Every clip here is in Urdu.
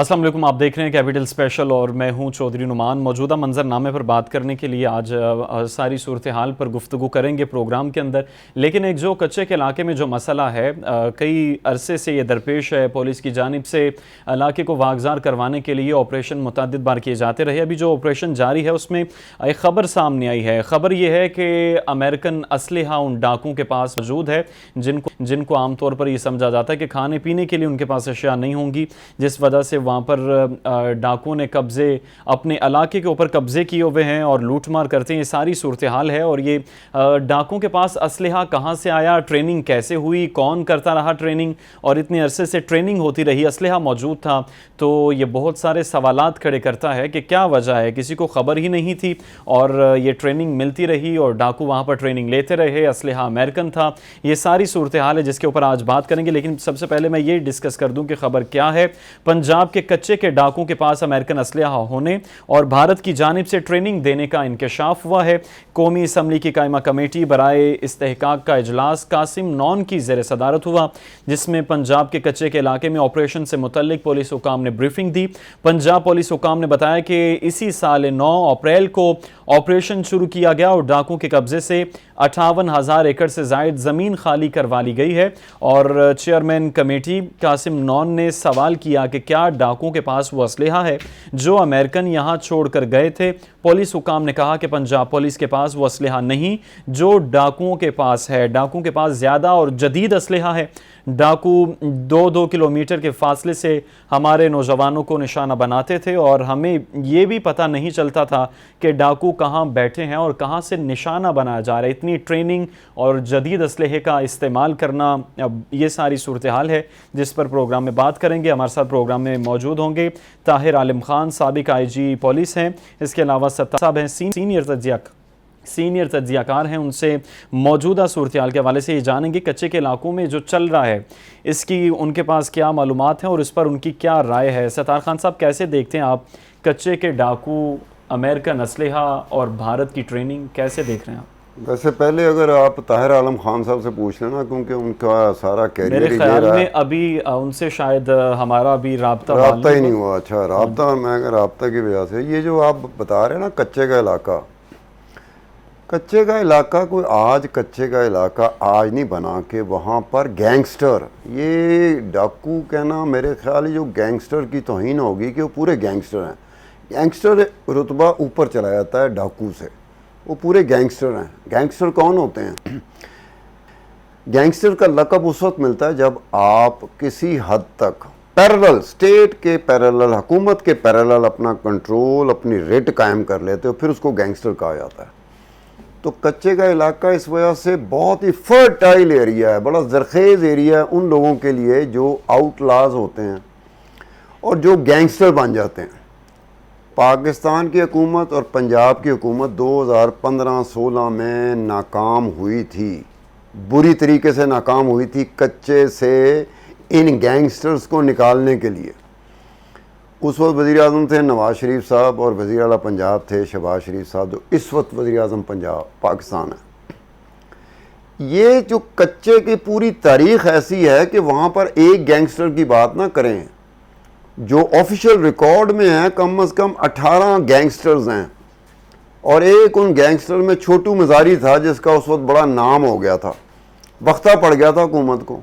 السلام علیکم، آپ دیکھ رہے ہیں کیپٹل اسپیشل اور میں ہوں چودھری نعمان۔ موجودہ منظر نامے پر بات کرنے کے لیے آج ساری صورتحال پر گفتگو کریں گے پروگرام کے اندر، لیکن ایک جو کچے کے علاقے میں جو مسئلہ ہے کئی عرصے سے یہ درپیش ہے، پولیس کی جانب سے علاقے کو واگزار کروانے کے لیے آپریشن متعدد بار کیے جاتے رہے۔ ابھی جو آپریشن جاری ہے اس میں ایک خبر سامنے آئی ہے۔ خبر یہ ہے کہ امریکن اسلحہ ان ڈاکوں کے پاس موجود ہے جن کو عام طور پر یہ سمجھا جاتا ہے کہ کھانے پینے کے لیے ان کے پاس اشیاء نہیں ہوں گی، جس وجہ سے وہاں پر ڈاکوں نے اپنے علاقے کے اوپر قبضے کیے ہوئے ہیں اور لوٹ مار کرتے ہیں۔ یہ ساری صورتحال ہے اور یہ ڈاکوں کے پاس اسلحہ کہاں سے آیا، ٹریننگ کیسے ہوئی، کون کرتا رہا ٹریننگ، اور اتنے عرصے سے ٹریننگ ہوتی رہی، اسلحہ موجود تھا، تو یہ بہت سارے سوالات کھڑے کرتا ہے کہ کیا وجہ ہے، کسی کو خبر ہی نہیں تھی اور یہ ٹریننگ ملتی رہی اور ڈاکو وہاں پر ٹریننگ لیتے رہے، اسلحہ امریکن تھا۔ یہ ساری صورتحال ہے جس کے اوپر آج بات کریں گے، لیکن سب سے پہلے میں یہ ڈسکس کر دوں کہ خبر کیا ہے۔ پنجاب کے کچے کے ڈاکوں کے پاس امریکن اسلحہ ہونے اور بھارت کی جانب سے ٹریننگ دینے کا انکشاف ہوا ہے۔ قومی اسمبلی کی قائمہ کمیٹی برائے استحقاق کا اجلاس قاسم نون کی زیر صدارت ہوا، جس میں پنجاب کے کچے کے علاقے میں آپریشن سے متعلق پولیس حکام نے بریفنگ دی۔ پنجاب پولیس حکام نے بتایا کہ اسی سال 9 اپریل کو آپریشن شروع کیا گیا اور ڈاکوں کے قبضے سے 58,000 ایکڑ سے زائد زمین خالی کروا لی گئی ہے، اور چیئرمین کمیٹی قاسم نون نے سوال کیا کہ کیا ڈاکوں کے پاس وہ اسلحہ ہے جو امریکن یہاں چھوڑ کر گئے تھے۔ پولیس حکام نے کہا کہ پنجاب پولیس کے پاس وہ اسلحہ نہیں جو ڈاکوؤں کے پاس ہے۔ ڈاکوؤں کے پاس زیادہ اور جدید اسلحہ ہے۔ ڈاکو 2-2 کلومیٹر کے فاصلے سے ہمارے نوجوانوں کو نشانہ بناتے تھے اور ہمیں یہ بھی پتہ نہیں چلتا تھا کہ ڈاکو کہاں بیٹھے ہیں اور کہاں سے نشانہ بنایا جا رہا ہے۔ اتنی ٹریننگ اور جدید اسلحے کا استعمال کرنا، اب یہ ساری صورتحال ہے جس پر پروگرام میں بات کریں گے۔ ہمارے ساتھ پروگرام میں موجود ہوں گے طاہر عالم خان، سابق آئی جی پولیس ہیں، اس کے علاوہ ستار صاحب ہیں، سینئر تجزیہ کار ہیں۔ ان سے موجودہ صورتحال کے حوالے سے یہ جانیں گے کچے کے علاقوں میں جو چل رہا ہے اس کی ان کے پاس کیا معلومات ہیں اور اس پر ان کی کیا رائے ہے۔ ستار خان صاحب، کیسے دیکھتے ہیں آپ کچے کے ڈاکو، امریکن اسلحہ اور بھارت کی ٹریننگ، کیسے دیکھ رہے ہیں آپ؟ ویسے پہلے اگر آپ طاہر عالم خان صاحب سے پوچھ لینا، کیونکہ ان کا سارا کیریئر میرے خیال میں ابھی ان سے شاید ہمارا بھی رابطہ ہی نہیں ہوا۔ اچھا، رابطہ کی وجہ سے یہ جو آپ بتا رہے ہیں نا کچے کا علاقہ کوئی آج کچے کا علاقہ آج نہیں بنا کہ وہاں پر گینگسٹر، یہ ڈاکو کہنا میرے خیال ہے جو گینگسٹر کی توہین ہوگی کہ وہ پورے گینگسٹر ہیں۔ گینگسٹر رتبہ اوپر چلا جاتا ہے ڈاکو سے، وہ پورے گینگسٹر ہیں۔ گینگسٹر کون ہوتے ہیں؟ گینگسٹر کا لقب اس وقت ملتا ہے جب آپ کسی حد تک پیرلل، اسٹیٹ کے پیرلل، حکومت کے پیرلل اپنا کنٹرول، اپنی ریٹ قائم کر لیتے ہو، پھر اس کو گینگسٹر کہا جاتا ہے۔ تو کچے کا علاقہ اس وجہ سے بہت ہی فرٹائل ایریا ہے، بڑا زرخیز ایریا ہے ان لوگوں کے لیے جو آؤٹ لاز ہوتے ہیں اور جو گینگسٹر بن جاتے ہیں۔ پاکستان کی حکومت اور پنجاب کی حکومت 2015-16 میں ناکام ہوئی تھی، بری طریقے سے ناکام ہوئی تھی کچے سے ان گینگسٹرز کو نکالنے کے لیے۔ اس وقت وزیر اعظم تھے نواز شریف صاحب اور وزیر اعلیٰ پنجاب تھے شہباز شریف صاحب، جو اس وقت وزیر اعظم پاکستان ہے۔ یہ جو کچے کی پوری تاریخ ایسی ہے کہ وہاں پر ایک گینگسٹر کی بات نہ کریں، جو آفیشیل ریکارڈ میں ہے کم از کم 18 گینگسٹرز ہیں، اور ایک ان گینگسٹر میں چھوٹو مزاری تھا جس کا اس وقت بڑا نام ہو گیا تھا، وقتہ پڑ گیا تھا حکومت کو۔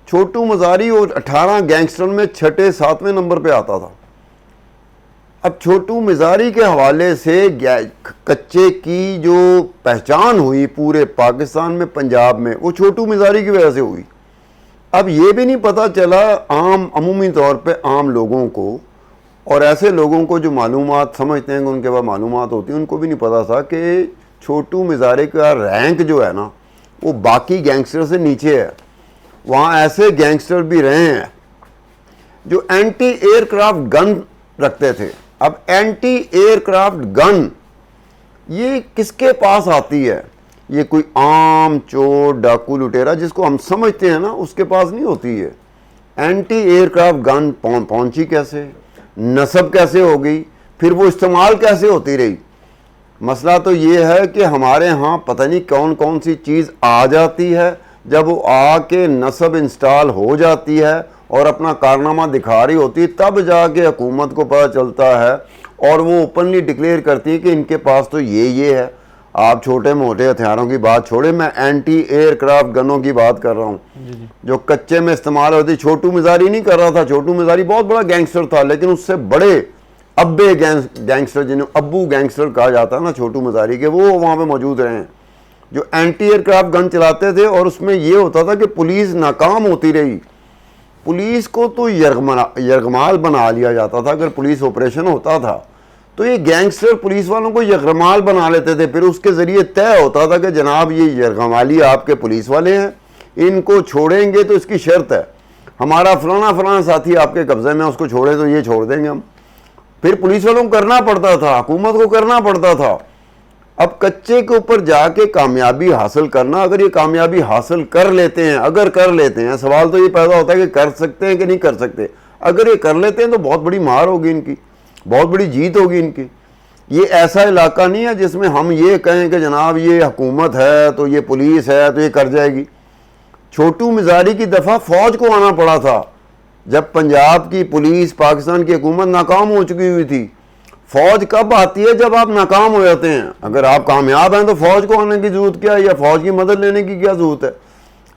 چھوٹو مزاری اور 18 گینگسٹر میں 6-7ویں نمبر پہ آتا تھا۔ اب چھوٹو مزاری کے حوالے سے کچے کی جو پہچان ہوئی پورے پاکستان میں، پنجاب میں، وہ چھوٹو مزاری کی وجہ سے ہوئی۔ اب یہ بھی نہیں پتہ چلا عمومی طور پہ عام لوگوں کو اور ایسے لوگوں کو جو معلومات سمجھتے ہیں کہ ان کے پاس معلومات ہوتی ہیں، ان کو بھی نہیں پتہ تھا کہ چھوٹو مزاری کا رینک جو ہے نا وہ باقی گینگسٹر سے نیچے ہے۔ وہاں ایسے گینگسٹر بھی رہے ہیں جو اینٹی ایئر کرافٹ گن رکھتے تھے۔ اب اینٹی ایئر کرافٹ گن یہ کس کے پاس آتی ہے؟ یہ کوئی عام چور، ڈاکو، لٹیرا جس کو ہم سمجھتے ہیں نا اس کے پاس نہیں ہوتی ہے۔ اینٹی ایئر کرافٹ گن پہنچی کیسے، نصب کیسے ہو گئی، پھر وہ استعمال کیسے ہوتی رہی؟ مسئلہ تو یہ ہے کہ ہمارے ہاں پتہ نہیں کون سی چیز آ جاتی ہے، جب وہ آ کے نصب انسٹال ہو جاتی ہے اور اپنا کارنامہ دکھا رہی ہوتی تب جا کے حکومت کو پتہ چلتا ہے اور وہ اوپنلی ڈکلیئر کرتی ہے کہ ان کے پاس تو یہ ہے. آپ چھوٹے موٹے ہتھیاروں کی بات چھوڑیں, میں اینٹی ایئر کرافٹ گنوں کی بات کر رہا ہوں جو کچے میں استعمال ہوتی. چھوٹو مزاری نہیں کر رہا تھا, چھوٹو مزاری بہت بڑا گینگسٹر تھا, لیکن اس سے بڑے ابے گینگسٹر جنہیں ابو گینگسٹر کہا جاتا ہے نا چھوٹو مزاری کے, وہ وہاں پہ موجود رہے ہیں جو اینٹی ایئر کرافٹ گن چلاتے تھے. اور اس میں یہ ہوتا تھا کہ پولیس ناکام ہوتی رہی, پولیس کو تو یرغمال بنا لیا جاتا تھا. اگر پولیس آپریشن ہوتا تھا تو یہ گینگسٹر پولیس والوں کو یرغمال بنا لیتے تھے, پھر اس کے ذریعے طے ہوتا تھا کہ جناب یہ یرغمالی آپ کے پولیس والے ہیں, ان کو چھوڑیں گے تو اس کی شرط ہے ہمارا فلانا ساتھی آپ کے قبضے میں, اس کو چھوڑے تو یہ چھوڑ دیں گے ہم. پھر پولیس والوں کو کرنا پڑتا تھا, حکومت کو کرنا پڑتا تھا. اب کچے کے اوپر جا کے کامیابی حاصل کرنا, اگر یہ کامیابی حاصل کر لیتے ہیں, اگر کر لیتے ہیں, سوال تو یہ پیدا ہوتا ہے کہ کر سکتے ہیں کہ نہیں کر سکتے. اگر یہ کر لیتے ہیں تو بہت بڑی مہار ہوگی ان کی, بہت بڑی جیت ہوگی ان کی. یہ ایسا علاقہ نہیں ہے جس میں ہم یہ کہیں کہ جناب یہ حکومت ہے تو یہ پولیس ہے تو یہ کر جائے گی. چھوٹو مزاری کی دفعہ فوج کو آنا پڑا تھا جب پنجاب کی پولیس, پاکستان کی حکومت ناکام ہو چکی ہوئی تھی. فوج کب آتی ہے؟ جب آپ ناکام ہو جاتے ہیں. اگر آپ کامیاب ہیں تو فوج کو آنے کی ضرورت کیا ہے, یا فوج کی مدد لینے کی کیا ضرورت ہے؟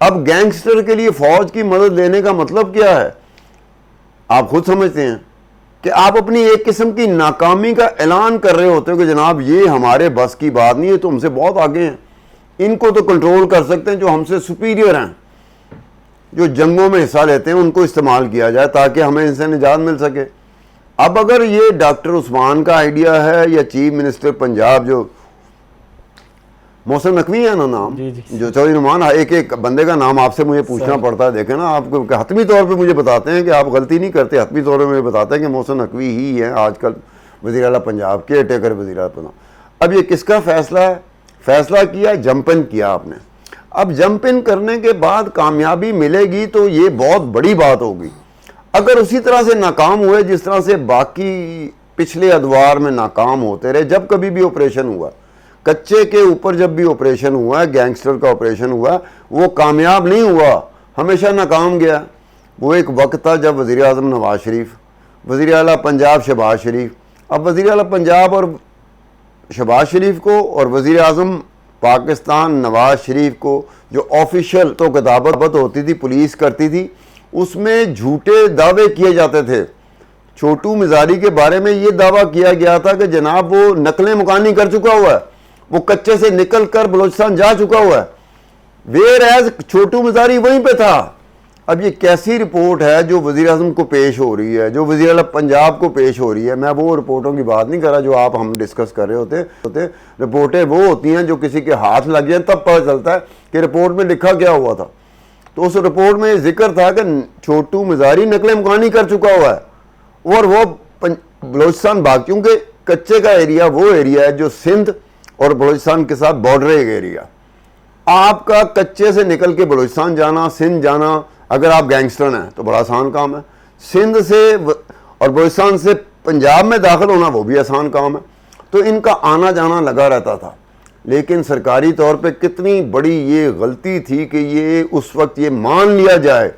اب گینگسٹر کے لیے فوج کی مدد لینے کا مطلب کیا ہے؟ آپ خود سمجھتے ہیں کہ آپ اپنی ایک قسم کی ناکامی کا اعلان کر رہے ہوتے ہو کہ جناب یہ ہمارے بس کی بات نہیں ہے, تو ہم سے بہت آگے ہیں, ان کو تو کنٹرول کر سکتے ہیں, جو ہم سے سپیریئر ہیں, جو جنگوں میں حصہ لیتے ہیں ان کو استعمال کیا جائے تاکہ ہمیں ان سے نجات مل سکے. اب اگر یہ ڈاکٹر عثمان کا آئیڈیا ہے یا چیف منسٹر پنجاب جو محسن نقوی ہے نا نام, جو چودھری نعمان, ایک بندے کا نام آپ سے مجھے پوچھنا پڑتا ہے. دیکھیں نا, آپ کو حتمی طور پہ مجھے بتاتے ہیں کہ آپ غلطی نہیں کرتے, حتمی طور پہ مجھے بتاتے ہیں کہ محسن نقوی ہی ہے آج کل وزیر اعلیٰ پنجاب, کیئر ٹیکر وزیر اعلیٰ پنجاب. اب یہ کس کا فیصلہ ہے؟ فیصلہ کیا, جمپ ان کیا آپ نے. اب جمپ ان کرنے کے بعد کامیابی ملے گی تو یہ بہت بڑی بات ہوگی. اگر اسی طرح سے ناکام ہوئے جس طرح سے باقی پچھلے ادوار میں ناکام ہوتے رہے, جب کبھی بھی آپریشن ہوا, کچے کے اوپر جب بھی آپریشن ہوا, گینگسٹر کا آپریشن ہوا, وہ کامیاب نہیں ہوا, ہمیشہ ناکام گیا. وہ ایک وقت تھا جب وزیر اعظم نواز شریف, وزیر اعلیٰ پنجاب شہباز شریف, اب وزیر اعلیٰ پنجاب اور شہباز شریف کو اور وزیر اعظم پاکستان نواز شریف کو جو آفیشیل تو کتابت ہوتی تھی, پولیس کرتی تھی, اس میں جھوٹے دعوے کیے جاتے تھے. چھوٹو مزاری کے بارے میں یہ دعویٰ کیا گیا تھا کہ جناب وہ نقل مکانی کر چکا ہوا ہے, وہ کچے سے نکل کر بلوچستان جا چکا ہوا ہے, ویئر ایز چھوٹو مزاری وہیں پہ تھا. اب یہ کیسی رپورٹ ہے جو وزیر اعظم کو پیش ہو رہی ہے, جو وزیر اعلیٰ پنجاب کو پیش ہو رہی ہے؟ میں وہ رپورٹوں کی بات نہیں کر رہا جو آپ ہم ڈسکس کر رہے ہوتے. رپورٹیں وہ ہوتی ہیں جو کسی کے ہاتھ لگ جائیں تب پتہ چلتا ہے کہ رپورٹ میں لکھا کیا ہوا تھا. تو اس رپورٹ میں ذکر تھا کہ چھوٹو مزاری نقل مکانی کر چکا ہوا ہے اور وہ بلوچستان بھاگ, کیونکہ کچے کا ایریا وہ ایریا ہے جو سندھ اور بلوچستان کے ساتھ بارڈر ایریا. آپ کا کچے سے نکل کے بلوچستان جانا, سندھ جانا, اگر آپ گینگسٹر ہیں تو بڑا آسان کام ہے. سندھ سے اور بلوچستان سے پنجاب میں داخل ہونا وہ بھی آسان کام ہے. تو ان کا آنا جانا لگا رہتا تھا. لیکن سرکاری طور پہ کتنی بڑی یہ غلطی تھی کہ یہ اس وقت یہ مان لیا جائے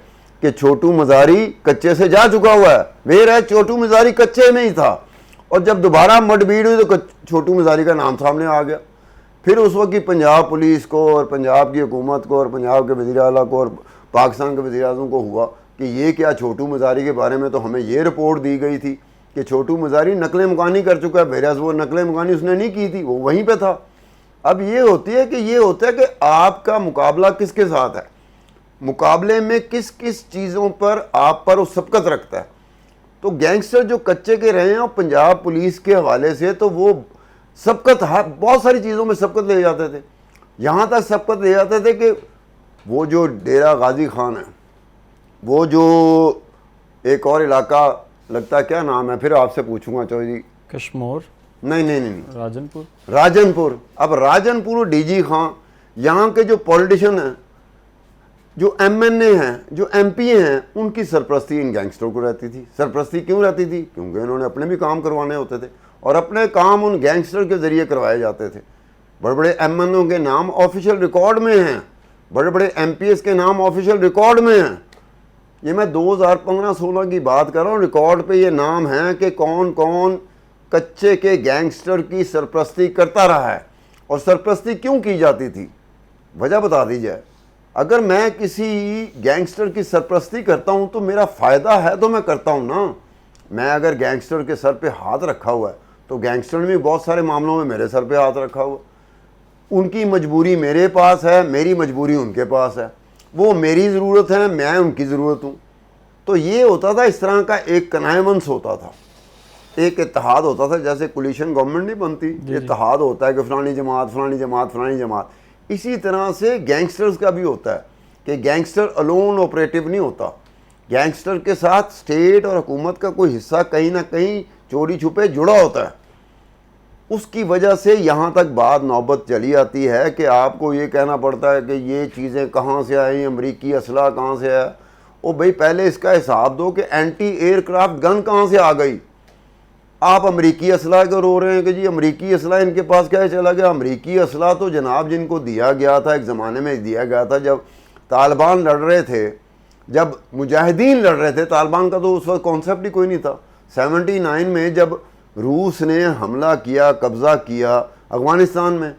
کہ چھوٹو مزاری کچے سے جا چکا ہوا ہے. ویر ہے چھوٹو مزاری کچے میں ہی تھا, اور جب دوبارہ مڈ بیڑ ہوئی تو چھوٹو مزاری کا نام سامنے آ گیا. پھر اس وقت کی پنجاب پولیس کو اور پنجاب کی حکومت کو اور پنجاب کے وزیر اعلیٰ کو اور پاکستان کے وزیر اعظم کو ہوا کہ یہ کیا, چھوٹو مزاری کے بارے میں تو ہمیں یہ رپورٹ دی گئی تھی کہ چھوٹو مزاری نقل مکانی کر چکا ہے, ویراز وہ نقل مکانی اس نے نہیں کی تھی, وہ وہیں پہ تھا. اب یہ ہوتا ہے کہ آپ کا مقابلہ کس کے ساتھ ہے, مقابلے میں کس کس چیزوں پر آپ پر وہ سبقت رکھتا ہے. تو گینگسٹر جو کچے کے رہے ہیں اور پنجاب پولیس کے حوالے سے تو وہ سبقت بہت ساری چیزوں میں سبقت لے جاتے تھے. یہاں تک سبقت لے جاتے تھے کہ وہ جو ڈیرہ غازی خان ہے, وہ جو ایک اور علاقہ لگتا ہے کیا نام ہے, پھر آپ سے پوچھوں گا چودھری, کشمور, نہیں, راجن پور. اب راجن پور ڈی جی خان, یہاں کے جو پولیٹیشن ہیں, جو ایم این اے ہیں, جو ایم پی ہیں, ان کی سرپرستی ان گینگسٹر کو رہتی تھی. سرپرستی کیوں رہتی تھی؟ کیونکہ انہوں نے اپنے بھی کام کروانے ہوتے تھے اور اپنے کام ان گینگسٹر کے ذریعے کروائے جاتے تھے. بڑے بڑے ایم این او کے نام آفیشیل ریکارڈ میں ہیں, بڑے بڑے ایم پی ایس کے نام آفیشیل ریکارڈ میں ہیں. یہ میں 2015-16 کی بات کر رہا ہوں, ریکارڈ پہ یہ نام ہیں کہ کون کون کچے کے گینگسٹر کی سرپرستی کرتا رہا ہے, اور سرپرستی کیوں کی جاتی تھی, وجہ بتا دی جائے. اگر میں کسی گینگسٹر کی سرپرستی کرتا ہوں تو میرا فائدہ ہے تو میں کرتا ہوں نا. میں اگر گینگسٹر کے سر پہ ہاتھ رکھا ہوا ہے تو گینگسٹر نے بھی بہت سارے معاملوں میں میرے سر پہ ہاتھ رکھا ہوا. ان کی مجبوری میرے پاس ہے, میری مجبوری ان کے پاس ہے. وہ میری ضرورت ہے, میں ان کی ضرورت ہوں. تو یہ ہوتا تھا, اس طرح کا ایک کنائمنس ہوتا تھا, ایک اتحاد ہوتا تھا. جیسے کولیشن گورنمنٹ نہیں بنتی, اتحاد ہوتا ہے کہ فلانی جماعت فلانی جماعت فلانی جماعت. اسی طرح سے گینگسٹرز کا بھی ہوتا ہے کہ گینگسٹر الون آپریٹو نہیں ہوتا. گینگسٹر کے ساتھ اسٹیٹ اور حکومت کا کوئی حصہ کہیں نہ کہیں چوری چھپے جڑا ہوتا ہے. اس کی وجہ سے یہاں تک بات نوبت چلی آتی ہے کہ آپ کو یہ کہنا پڑتا ہے کہ یہ چیزیں کہاں سے آئیں, امریکی اسلحہ کہاں سے آیا. او بھائی پہلے اس کا حساب دو کہ اینٹی ایئر کرافٹ گن کہاں سے آ گئی. آپ امریکی اسلحہ کو رو رہے ہیں کہ جی امریکی اسلحہ ان کے پاس کیا چلا گیا. امریکی اسلحہ تو جناب جن کو دیا گیا تھا, ایک زمانے میں دیا گیا تھا جب طالبان لڑ رہے تھے, جب مجاہدین لڑ رہے تھے. طالبان کا تو اس وقت کانسیپٹ ہی کوئی نہیں تھا. 79 میں جب روس نے حملہ کیا, قبضہ کیا افغانستان میں,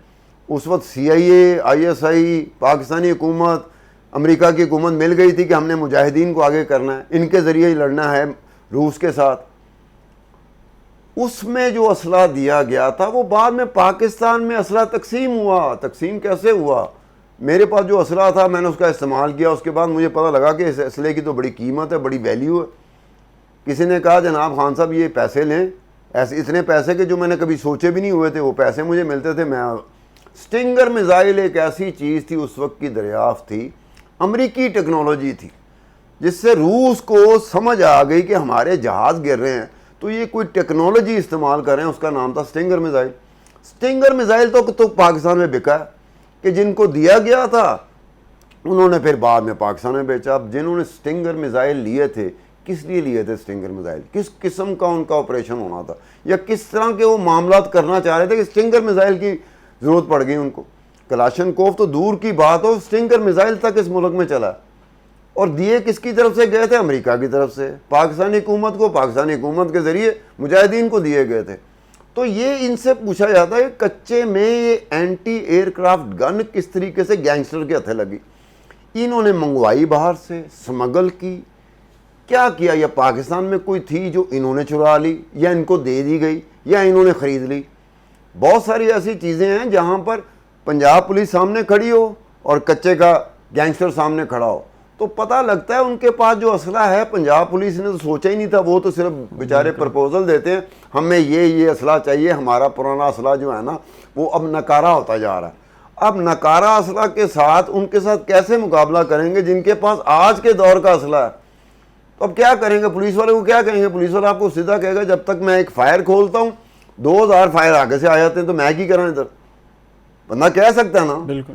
اس وقت CIA, ISI, پاکستانی حکومت, امریکہ کی حکومت مل گئی تھی کہ ہم نے مجاہدین کو آگے کرنا ہے, ان کے ذریعے ہی لڑنا ہے روس کے ساتھ. اس میں جو اسلحہ دیا گیا تھا وہ بعد میں پاکستان میں اسلحہ تقسیم ہوا. تقسیم کیسے ہوا؟ میرے پاس جو اسلحہ تھا میں نے اس کا استعمال کیا, اس کے بعد مجھے پتہ لگا کہ اس اسلحے کی تو بڑی قیمت ہے, بڑی ویلیو ہے. کسی نے کہا جناب خان صاحب یہ پیسے لیں, ایسے اتنے پیسے کہ جو میں نے کبھی سوچے بھی نہیں ہوئے تھے, وہ پیسے مجھے ملتے تھے. میں سٹنگر میزائل ایک ایسی چیز تھی اس وقت کی دریافت تھی, امریکی ٹیکنالوجی تھی, جس سے روس کو سمجھ آ گئی کہ ہمارے جہاز گر رہے ہیں تو یہ کوئی ٹیکنالوجی استعمال کر رہے ہیں. اس کا نام تھا سٹنگر میزائل. سٹنگر میزائل تو پاکستان میں بکا ہے کہ جن کو دیا گیا تھا انہوں نے پھر بعد میں پاکستان میں بیچا. اب جنہوں نے سٹنگر میزائل لیے تھے, کس لیے لیے تھے سٹنگر میزائل, کس قسم کا ان کا آپریشن ہونا تھا, یا کس طرح کے وہ معاملات کرنا چاہ رہے تھے کہ سٹنگر میزائل کی ضرورت پڑ گئی ان کو. کلاشن کوف تو دور کی بات ہو, سٹنگر میزائل تک اس ملک میں چلا. اور دیے کس کی طرف سے گئے تھے؟ امریکہ کی طرف سے. پاکستانی حکومت کو, پاکستانی حکومت کے ذریعے مجاہدین کو دیے گئے تھے. تو یہ ان سے پوچھا جاتا ہے کچے میں یہ اینٹی ایئر کرافٹ گن کس طریقے سے گینگسٹر کے ہتھے لگی. انہوں نے منگوائی باہر سے, سمگل کی, کیا کیا؟ یا پاکستان میں کوئی تھی جو انہوں نے چرا لی, یا ان کو دے دی گئی, یا انہوں نے خرید لی. بہت ساری ایسی چیزیں ہیں جہاں پر پنجاب پولیس سامنے کھڑی ہو اور کچے کا گینگسٹر سامنے کھڑا ہو تو پتہ لگتا ہے ان کے پاس جو اسلحہ ہے پنجاب پولیس نے تو سوچا ہی نہیں تھا. وہ تو صرف بیچارے پرپوزل دیتے ہیں, ہمیں یہ اسلحہ چاہیے. ہمارا پرانا اسلحہ جو ہے نا وہ اب نکارا ہوتا جا رہا ہے. اب نکارا اسلحہ کے ساتھ ان کے ساتھ کیسے مقابلہ کریں گے جن کے پاس آج کے دور کا اسلحہ ہے؟ تو اب کیا کریں گے؟ پولیس والے کو کیا کہیں گے؟ پولیس والا آپ کو سیدھا کہے گا جب تک میں ایک فائر کھولتا ہوں 2000 فائر آگے سے آ جاتے ہیں تو میں کی کروں ادھر. بندہ کہہ سکتا ہے نا. بالکل.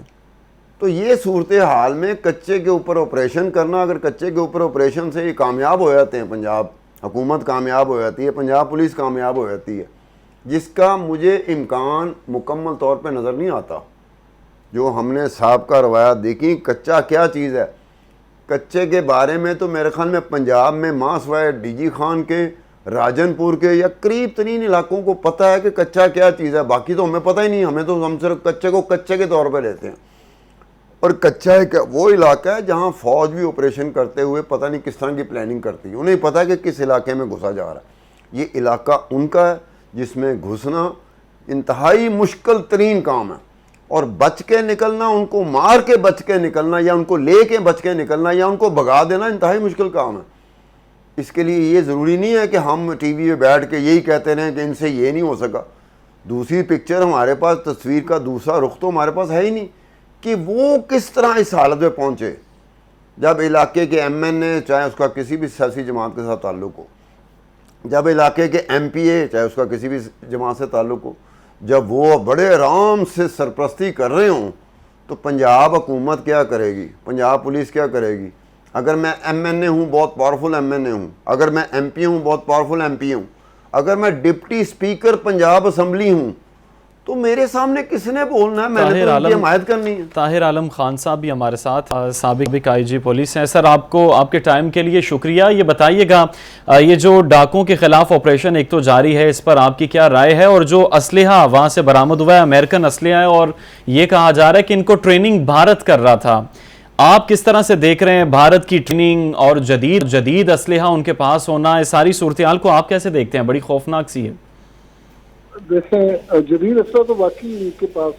تو یہ صورتحال میں کچے کے اوپر آپریشن کرنا, اگر کچے کے اوپر آپریشن سے یہ کامیاب ہو جاتے ہیں, پنجاب حکومت کامیاب ہو جاتی ہے, پنجاب پولیس کامیاب ہو جاتی ہے, جس کا مجھے امکان مکمل طور پہ نظر نہیں آتا. جو ہم نے سابقہ روایات دیکھی, کچا کیا چیز ہے. کچے کے بارے میں تو میرے خیال میں پنجاب میں ماں سوائے ڈی جی خان کے, راجن پور کے یا قریب ترین علاقوں کو پتہ ہے کہ کچا کیا چیز ہے. باقی تو ہمیں پتہ ہی نہیں. ہم صرف کچے کو کچے کے طور پہ لیتے ہیں. اور کچا ایک وہ علاقہ ہے جہاں فوج بھی آپریشن کرتے ہوئے پتہ نہیں کس طرح کی پلاننگ کرتی ہے. انہیں پتہ ہے کہ کس علاقے میں گھسا جا رہا ہے. یہ علاقہ ان کا ہے جس میں گھسنا انتہائی مشکل ترین کام ہے, اور بچ کے نکلنا, ان کو مار کے بچ کے نکلنا, یا ان کو لے کے بچ کے نکلنا, یا ان کو بھگا دینا انتہائی مشکل کام ہے. اس کے لیے یہ ضروری نہیں ہے کہ ہم ٹی وی پہ بیٹھ کے یہی کہتے رہیں کہ ان سے یہ نہیں ہو سکا. دوسری پکچر ہمارے پاس, تصویر کا دوسرا رخ تو ہمارے پاس ہے ہی نہیں کہ وہ کس طرح اس حالت میں پہنچے. جب علاقے کے MNA, چاہے اس کا کسی بھی سیاسی جماعت کے ساتھ تعلق ہو, جب علاقے کے MPA, چاہے اس کا کسی بھی جماعت سے تعلق ہو, جب وہ بڑے آرام سے سرپرستی کر رہے ہوں تو پنجاب حکومت کیا کرے گی, پنجاب پولیس کیا کرے گی؟ اگر میں MNA ہوں, بہت پاورفل MNA ہوں, اگر میں MP ہوں, بہت پاورفل MP ہوں, اگر میں ڈپٹی اسپیکر پنجاب اسمبلی ہوں, تو میرے سامنے کس نے بولنا ہے, میں نے تو ان کی حمایت کرنی ہے. طاہر عالم خان صاحب بھی ہمارے ساتھ سابق آئی جی پولیس ہیں. سر آپ کو آپ کے ٹائم کے لیے شکریہ. یہ بتائیے گا یہ جو ڈاکوں کے خلاف آپریشن ایک تو جاری ہے, اس پر آپ کی کیا رائے ہے؟ اور جو اسلحہ وہاں سے برآمد ہوا ہے امریکن اسلحہ ہے اور یہ کہا جا رہا ہے کہ ان کو ٹریننگ بھارت کر رہا تھا, آپ کس طرح سے دیکھ رہے ہیں بھارت کی ٹریننگ اور جدید اسلحہ ان کے پاس ہونا, اس ساری صورتحال کو آپ کیسے دیکھتے ہیں؟ بڑی خوفناک سی ہے. دیکھیں جدید اسلحہ تو واقعی ان کے پاس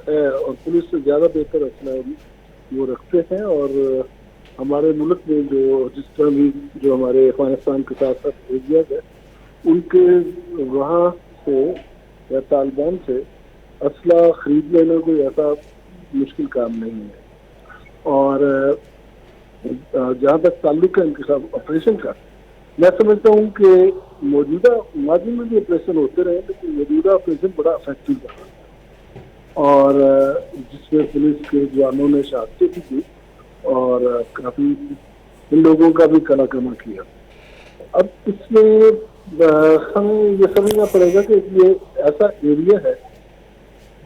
ہے اور پولیس سے زیادہ بہتر اسلحہ وہ رکھتے ہیں. اور ہمارے ملک میں جو جس طرح بھی جو ہمارے افغانستان کے ساتھ ساتھ ایریا ہے ان کے وہاں سے یا طالبان سے اسلحہ خرید لینا کوئی ایسا مشکل کام نہیں ہے. اور جہاں تک تعلق ہے ان کے ساتھ آپریشن کا, میں سمجھتا ہوں کہ موجودہ ماضی میں بھی آپریشن ہوتے رہے لیکن موجودہ آپریشن بڑا افیکٹو رہا اور جس میں پولیس کے جوانوں نے شہادتیں بھی دی اور کافی ان لوگوں کا بھی کلا کما کیا. اب اس میں ہمیں یہ سمجھنا پڑے گا کہ یہ ایسا ایریا ہے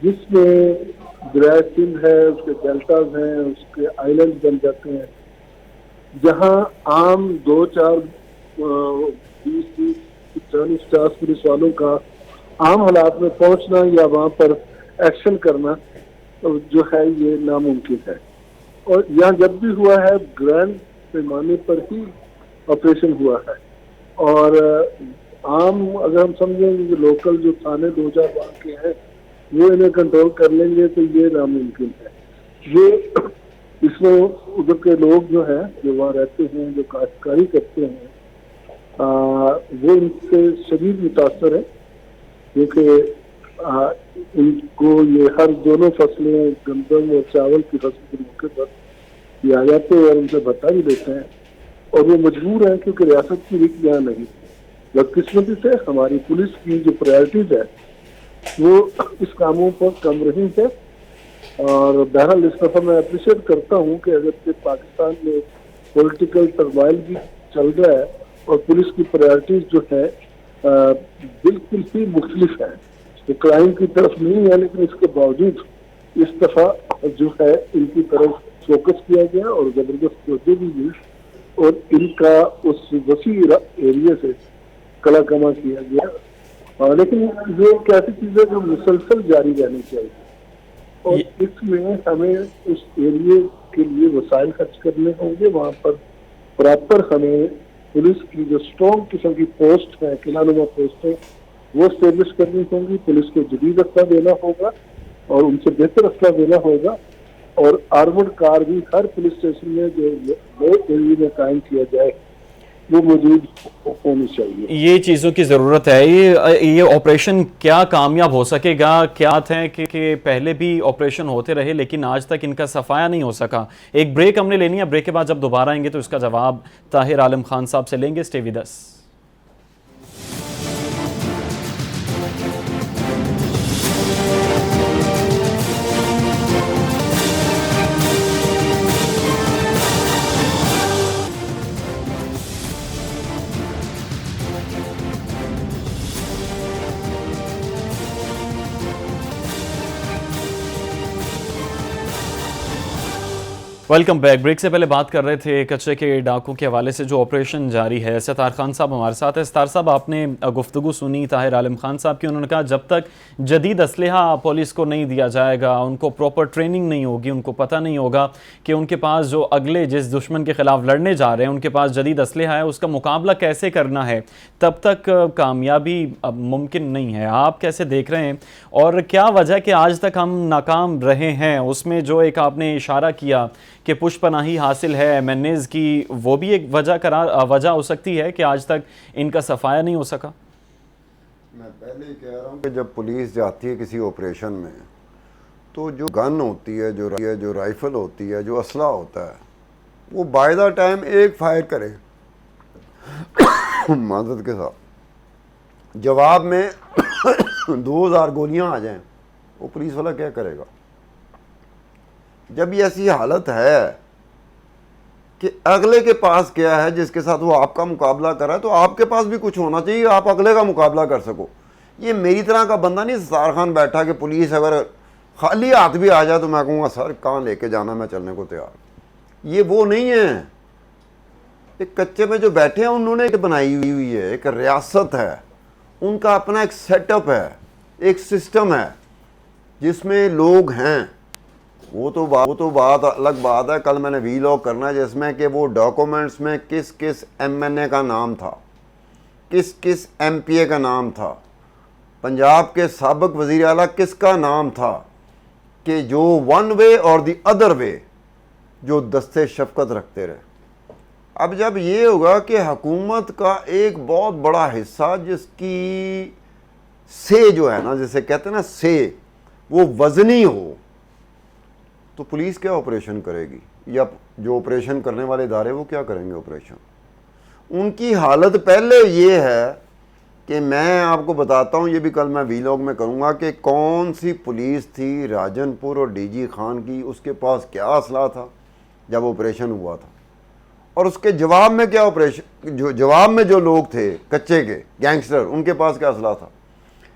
جس میں دریائے سندھ ہے, اس کے ڈیلٹاز ہیں, اس کے آئیلینڈ بن جاتے ہیں جہاں عام 20-30-40-50 پولیس والوں کا عام حالات میں پہنچنا یا وہاں پر ایکشن کرنا جو ہے یہ ناممکن ہے. اور یہاں جب بھی ہوا ہے گرینڈ پیمانے پر ہی آپریشن ہوا ہے اور عام اگر ہم سمجھیں گے کہ لوکل جو تھانے 2-4 وہاں کے ہیں وہ انہیں کنٹرول کر لیں گے تو یہ ناممکن ہے. یہ اس میں ادھر کے لوگ جو ہیں جو وہاں رہتے ہیں جو کاشتکاری کرتے ہیں وہ ان سے شدید متاثر ہے کیونکہ ان کو یہ ہر دونوں فصلیں گندم اور چاول کی فصل کے موقع پر یہ آ جاتے ہیں اور ان سے بھتا بھی دیتے ہیں اور وہ مجبور ہیں کیونکہ ریاست کی رک یہاں نہیں. بدقسمتی سے ہماری پولیس کی جو پرائرٹیز ہے وہ اس کاموں پر کم رہی ہے اور بہرحال اس دفعہ میں اپریشیٹ کرتا ہوں کہ اگر کہ پاکستان میں پولیٹیکل ٹرمائل بھی چل رہا ہے اور پولیس کی پرائرٹیز جو ہے بالکل ہی مختلف ہے, یہ کرائم کی طرف نہیں ہے لیکن اس کے باوجود اس دفعہ جو ہے ان کی طرف فوکس کیا گیا اور زبردست توجہ بھی دی اور ان کا اس وسیع ایریا سے کلا کما کیا گیا. لیکن یہ ایک ایسی چیز ہے جو مسلسل جاری رہنی چاہیے اور اس میں ہمیں اس ایریے کے لیے وسائل خرچ کرنے ہوں گے. وہاں پر پراپر ہمیں پولیس کی جو اسٹرانگ قسم کی پوسٹ ہے قلعہ نما پوسٹ ہے وہ اسٹیبلش کرنی ہوں گی. پولیس کو جدید اسلحہ دینا ہوگا اور ان سے بہتر اسلحہ دینا ہوگا اور آرمڈ کار بھی ہر پولیس اسٹیشن میں جو نئے ایریے میں قائم کیا جائے وہ موجود ہونی چاہیے. یہ چیزوں کی ضرورت ہے. یہ آپریشن کیا کامیاب ہو سکے گا؟ کیا ہے کہ پہلے بھی آپریشن ہوتے رہے لیکن آج تک ان کا صفایا نہیں ہو سکا. ایک بریک ہم نے لینی ہے, بریک کے بعد جب دوبارہ آئیں گے تو اس کا جواب طاہر عالم خان صاحب سے لیں گے. Stay with us. Welcome back. Break سے پہلے بات کر رہے تھے کچے کے ڈاکوں کے حوالے سے جو آپریشن جاری ہے. ستار خان صاحب ہمارے ساتھ ہیں. ستار صاحب, آپ نے گفتگو سنی طاہر عالم خان صاحب کی. انہوں نے کہا جب تک جدید اسلحہ پولیس کو نہیں دیا جائے گا, ان کو پراپر ٹریننگ نہیں ہوگی, ان کو پتہ نہیں ہوگا کہ ان کے پاس جو اگلے جس دشمن کے خلاف لڑنے جا رہے ہیں ان کے پاس جدید اسلحہ ہے, اس کا مقابلہ کیسے کرنا ہے, تب تک کامیابی ممکن نہیں ہے. آپ کیسے دیکھ رہے ہیں اور کیا وجہ کہ آج تک ہم ناکام رہے ہیں؟ اس میں جو ایک آپ نے اشارہ کیا کہ پشت پناہی حاصل ہے MNAs کی, وہ بھی ایک وجہ ہو سکتی ہے کہ آج تک ان کا صفایا نہیں ہو سکا. میں پہلے ہی کہہ رہا ہوں کہ جب پولیس جاتی ہے کسی آپریشن میں تو جو گن ہوتی ہے, جو رائفل ہوتی ہے, جو اسلحہ ہوتا ہے, وہ بائی دا ٹائم ایک فائر کرے معذرت کے ساتھ, جواب میں 2000 گولیاں آ جائیں, وہ پولیس والا کیا کرے گا؟ جب یہ ایسی حالت ہے کہ اگلے کے پاس کیا ہے جس کے ساتھ وہ آپ کا مقابلہ کر رہا ہے, تو آپ کے پاس بھی کچھ ہونا چاہیے, آپ اگلے کا مقابلہ کر سکو. یہ میری طرح کا بندہ نہیں ستار خان بیٹھا کہ پولیس اگر خالی ہاتھ بھی آ جائے تو میں کہوں گا سر کہاں لے کے جانا, میں چلنے کو تیار. یہ وہ نہیں ہے. ایک کچے میں جو بیٹھے ہیں انہوں نے ایک بنائی ہوئی ہے, ایک ریاست ہے, ان کا اپنا ایک سیٹ اپ ہے, ایک سسٹم ہے جس میں لوگ ہیں. وہ تو بات الگ بات ہے. کل میں نے وی لاگ کرنا ہے جس میں کہ وہ ڈاکومنٹس میں کس کس ایم این اے کا نام تھا, کس کس ایم پی اے کا نام تھا, پنجاب کے سابق وزیر اعلیٰ کس کا نام تھا, کہ جو ون وے اور دی ادر وے جو دستے شفقت رکھتے رہے. اب جب یہ ہوگا کہ حکومت کا ایک بہت بڑا حصہ جس کی سے جو ہے نا, جسے کہتے ہیں نا سے, وہ وزنی ہو, تو پولیس کیا آپریشن کرے گی, یا جو آپریشن کرنے والے ادارے وہ کیا کریں گے آپریشن. ان کی حالت پہلے یہ ہے کہ میں آپ کو بتاتا ہوں, یہ بھی کل میں وی لاگ میں کروں گا, کہ کون سی پولیس تھی راجن پور اور ڈی جی خان کی, اس کے پاس کیا اسلحہ تھا جب آپریشن ہوا تھا, اور اس کے جواب میں کیا آپریشن, جو جواب میں جو لوگ تھے کچے کے گینگسٹر, ان کے پاس کیا اسلحہ تھا.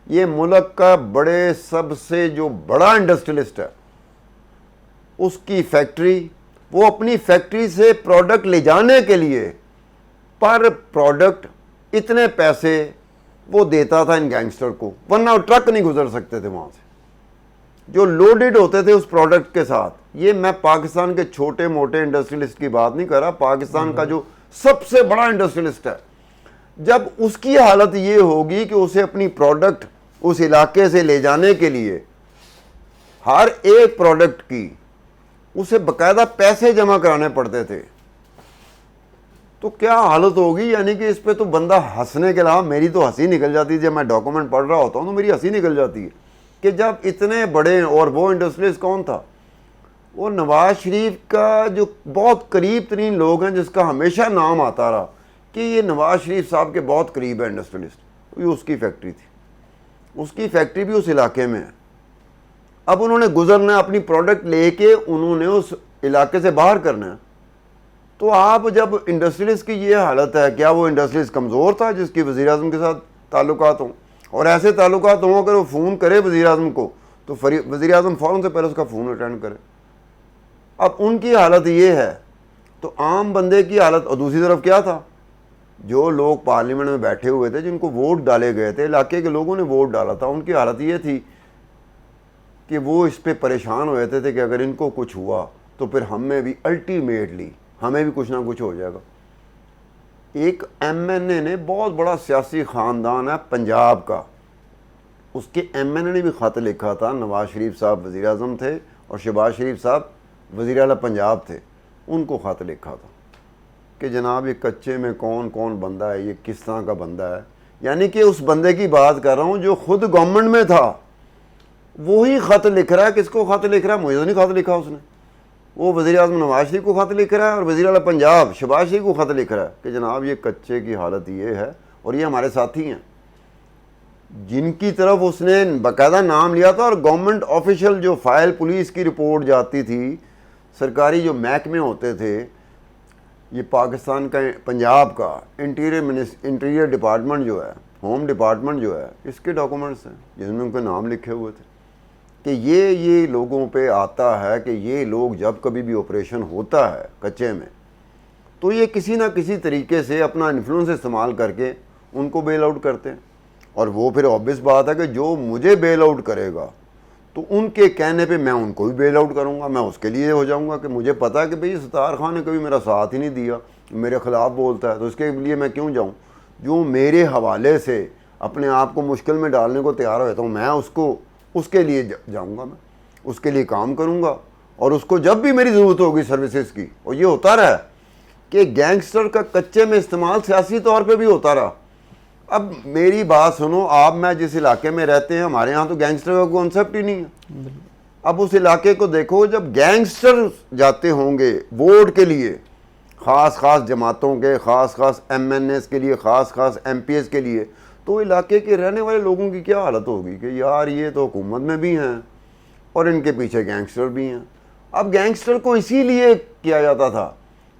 یہ ملک کا بڑے سب سے جو بڑا انڈسٹریلسٹ ہے, اس کی فیکٹری, وہ اپنی فیکٹری سے پروڈکٹ لے جانے کے لیے پر پروڈکٹ اتنے پیسے وہ دیتا تھا ان گینگسٹر کو, ورنہ وہ ٹرک نہیں گزر سکتے تھے وہاں سے جو لوڈڈ ہوتے تھے اس پروڈکٹ کے ساتھ. یہ میں پاکستان کے چھوٹے موٹے انڈسٹریلسٹ کی بات نہیں کر رہا, پاکستان کا جو سب سے بڑا انڈسٹریلسٹ ہے, جب اس کی حالت یہ ہوگی کہ اسے اپنی پروڈکٹ اس علاقے سے لے جانے کے لیے ہر ایک پروڈکٹ کی اسے باقاعدہ پیسے جمع کرانے پڑتے تھے, تو کیا حالت ہوگی. یعنی کہ اس پہ تو بندہ ہنسنے کے علاوہ, میری تو ہنسی نکل جاتی ہے جب میں ڈاکومنٹ پڑھ رہا ہوتا ہوں, تو میری ہنسی نکل جاتی ہے کہ جب اتنے بڑے, اور وہ انڈسٹریلسٹ کون تھا, وہ نواز شریف کا جو بہت قریب ترین لوگ ہیں, جس کا ہمیشہ نام آتا رہا کہ یہ نواز شریف صاحب کے بہت قریب ہے انڈسٹریلسٹ, یہ اس کی فیکٹری تھی. اس کی فیکٹری بھی اس علاقے میں ہے. اب انہوں نے گزرنا, اپنی پروڈکٹ لے کے انہوں نے اس علاقے سے باہر کرنا ہے. تو آپ جب انڈسٹریلسٹ کی یہ حالت ہے, کیا وہ انڈسٹریلسٹ کمزور تھا جس کی وزیر اعظم کے ساتھ تعلقات ہوں, اور ایسے تعلقات ہوں اگر وہ فون کرے وزیر اعظم کو تو وزیر اعظم فوراً سے پہلے اس کا فون اٹینڈ کرے. اب ان کی حالت یہ ہے, تو عام بندے کی حالت. اور دوسری طرف کیا تھا, جو لوگ پارلیمنٹ میں بیٹھے ہوئے تھے, جن کو ووٹ ڈالے گئے تھے, علاقے کے لوگوں نے ووٹ ڈالا تھا, ان کی حالت یہ تھی کہ وہ اس پہ پریشان ہوئے تھے کہ اگر ان کو کچھ ہوا تو پھر ہم میں بھی الٹیمیٹلی ہمیں بھی کچھ نہ کچھ ہو جائے گا. ایک ایم این اے نے, بہت بڑا سیاسی خاندان ہے پنجاب کا, اس کے ایم این اے نے بھی خط لکھا تھا. نواز شریف صاحب وزیر اعظم تھے اور شہباز شریف صاحب وزیر اعلیٰ پنجاب تھے, ان کو خط لکھا تھا کہ جناب یہ کچے میں کون کون بندہ ہے, یہ کس طرح کا بندہ ہے. یعنی کہ اس بندے کی بات کر رہا ہوں جو خود گورنمنٹ میں تھا, وہی خط لکھ رہا ہے. کس کو خط لکھ رہا ہے, مجھے تو نہیں خط لکھا اس نے, وہ وزیر اعظم نواز شریف کو خط لکھ رہا ہے اور وزیر اعلیٰ پنجاب شہباز شریف کو خط لکھ رہا ہے کہ جناب یہ کچے کی حالت یہ ہے, اور یہ ہمارے ساتھی ہیں جن کی طرف اس نے باقاعدہ نام لیا تھا. اور گورنمنٹ آفیشل جو فائل پولیس کی رپورٹ جاتی تھی, سرکاری جو محکمے ہوتے تھے, یہ پاکستان کا پنجاب کا انٹیریئر ڈپارٹمنٹ جو ہے, ہوم ڈپارٹمنٹ جو ہے, اس کے ڈاکومنٹس ہیں جن میں ان کے نام لکھے ہوئے تھے کہ یہ لوگوں پہ آتا ہے کہ یہ لوگ جب کبھی بھی آپریشن ہوتا ہے کچے میں تو یہ کسی نہ کسی طریقے سے اپنا انفلوئنس استعمال کر کے ان کو بیل آؤٹ کرتے ہیں. اور وہ پھر آبویس بات ہے کہ جو مجھے بیل آؤٹ کرے گا تو ان کے کہنے پہ میں ان کو بھی بیل آؤٹ کروں گا. میں اس کے لیے ہو جاؤں گا کہ مجھے پتا ہے کہ بھئی ستار خان نے کبھی میرا ساتھ ہی نہیں دیا, میرے خلاف بولتا ہے, تو اس کے لیے میں کیوں جاؤں. جو میرے حوالے سے اپنے آپ کو مشکل میں ڈالنے کو تیار ہوتا ہوں, میں اس کے لیے جاؤں گا, میں اس کے لیے کام کروں گا, اور اس کو جب بھی میری ضرورت ہوگی سروسز کی. اور یہ ہوتا رہا کہ گینگسٹر کا کچے میں استعمال سیاسی طور پہ بھی ہوتا رہا. اب میری بات سنو, آپ میں جس علاقے میں رہتے ہیں, ہمارے ہاں تو گینگسٹر کا کانسیپٹ ہی نہیں ہے. اب اس علاقے کو دیکھو, جب گینگسٹر جاتے ہوں گے ووٹ کے لیے, خاص جماعتوں کے, خاص ایم این ایس کے لیے, خاص ایم پی ایس کے لیے, تو علاقے کے رہنے والے لوگوں کی کیا حالت ہوگی کہ یار یہ تو حکومت میں بھی ہیں اور ان کے پیچھے گینگسٹر بھی ہیں. اب گینگسٹر کو اسی لیے کیا جاتا تھا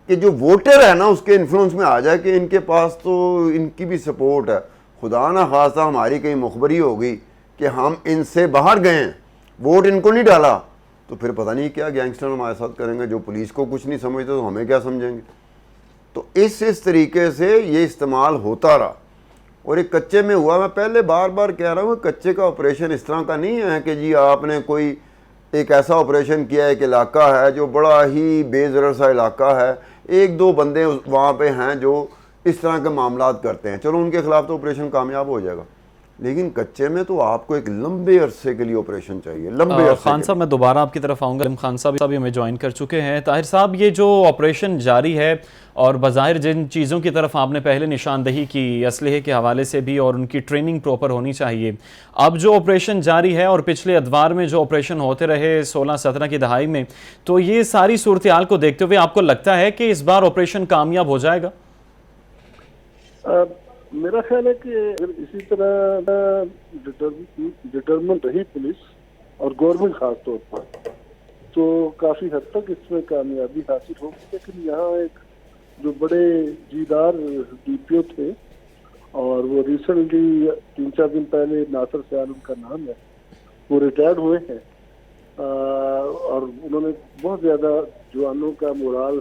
کہ جو ووٹر ہے نا اس کے انفلوئنس میں آ جائے کہ ان کے پاس تو ان کی بھی سپورٹ ہے. خدا نہ خواستہ ہماری کہیں مخبری ہوگی کہ ہم ان سے باہر گئے ہیں، ووٹ ان کو نہیں ڈالا، تو پھر پتہ نہیں کیا گینگسٹر ہمارے ساتھ کریں گے. جو پولیس کو کچھ نہیں سمجھتے تو ہمیں کیا سمجھیں گے. تو اس طریقے سے یہ استعمال ہوتا رہا. اور ایک کچے میں ہوا، میں پہلے بار بار کہہ رہا ہوں، کچے کا آپریشن اس طرح کا نہیں ہے کہ جی آپ نے کوئی ایک ایسا آپریشن کیا ہے کہ علاقہ ہے جو بڑا ہی بے ضرر سا علاقہ ہے، ایک دو بندے وہاں پہ ہیں جو اس طرح کے معاملات کرتے ہیں، چلو ان کے خلاف تو آپریشن کامیاب ہو جائے گا. لیکن کچے میں تو آپ کو ایک لمبے عرصے کے لیے آپریشن چاہیے، لمبے عرصے. خان صاحب میں دوبارہ آپ کی طرف آؤں گا. علم خان صاحب ہمیں جوائن کر چکے ہیں. طاہر صاحب، یہ جو آپریشن جاری ہے اور بظاہر جن چیزوں کی طرف آپ نے پہلے نشاندہی کی اسلحے کے حوالے سے بھی اور ان کی ٹریننگ پراپر ہونی چاہیے، اب جو آپریشن جاری ہے اور پچھلے ادوار میں جو آپریشن ہوتے رہے 16-17 کی دہائی میں، تو یہ ساری صورتحال کو دیکھتے ہوئے آپ کو لگتا ہے کہ اس بار آپریشن کامیاب ہو جائے گا؟ میرا خیال ہے کہ اگر اسی طرح ڈٹرمنٹ رہی پولیس اور گورنمنٹ خاص طور پر، تو کافی حد تک اس میں کامیابی حاصل ہوگی. لیکن یہاں ایک جو بڑے جیدار ڈی پی او تھے اور وہ ریسنٹلی 3-4 دن پہلے ناصر سیال ان کا نام ہے، وہ ریٹائرڈ ہوئے ہیں اور انہوں نے بہت زیادہ جوانوں کا مورال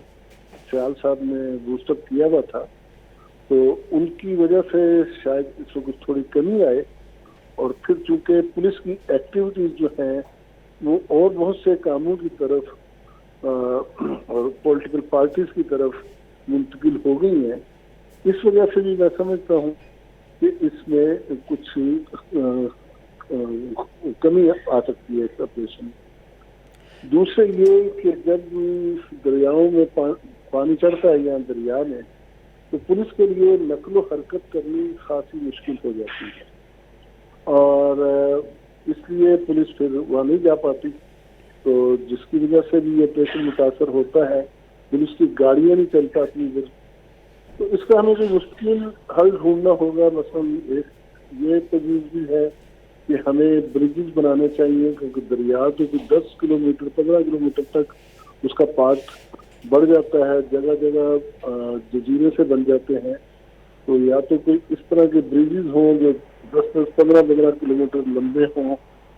سیال صاحب نے بوسٹ اپ کیا ہوا تھا. تو ان کی وجہ سے شاید اس وقت تھوڑی کمی آئے. اور پھر چونکہ پولیس کی ایکٹیویٹیز جو ہیں وہ اور بہت سے کاموں کی طرف اور پولیٹیکل پارٹیز کی طرف منتقل ہو گئی ہیں، اس وجہ سے بھی میں سمجھتا ہوں کہ اس میں کچھ کمی آ سکتی ہے اس آپریشن میں. دوسرے یہ کہ جب دریاؤں میں پانی چڑھتا ہے یا دریا میں، تو پولیس کے لیے نقل و حرکت کرنی خاصی مشکل ہو جاتی ہے اور اس لیے پولیس پھر وہاں نہیں جا پاتی، تو جس کی وجہ سے بھی یہ آپریشن متاثر ہوتا ہے. پولیس کی گاڑیاں نہیں چل پاتی ادھر. تو اس کا ہمیں جو مشکل حل ڈھونڈنا ہوگا. مثلاً یہ تجویز بھی ہے کہ ہمیں بریجز بنانے چاہیے، کیونکہ دریا تو 10 کلومیٹر 15 کلومیٹر تک اس کا پاٹ بڑھ جاتا ہے، جگہ جگہ جزیرے سے بن جاتے ہیں. تو یا تو کوئی اس طرح کے بریجز ہوں جو 10-15 کلومیٹر لمبے ہوں،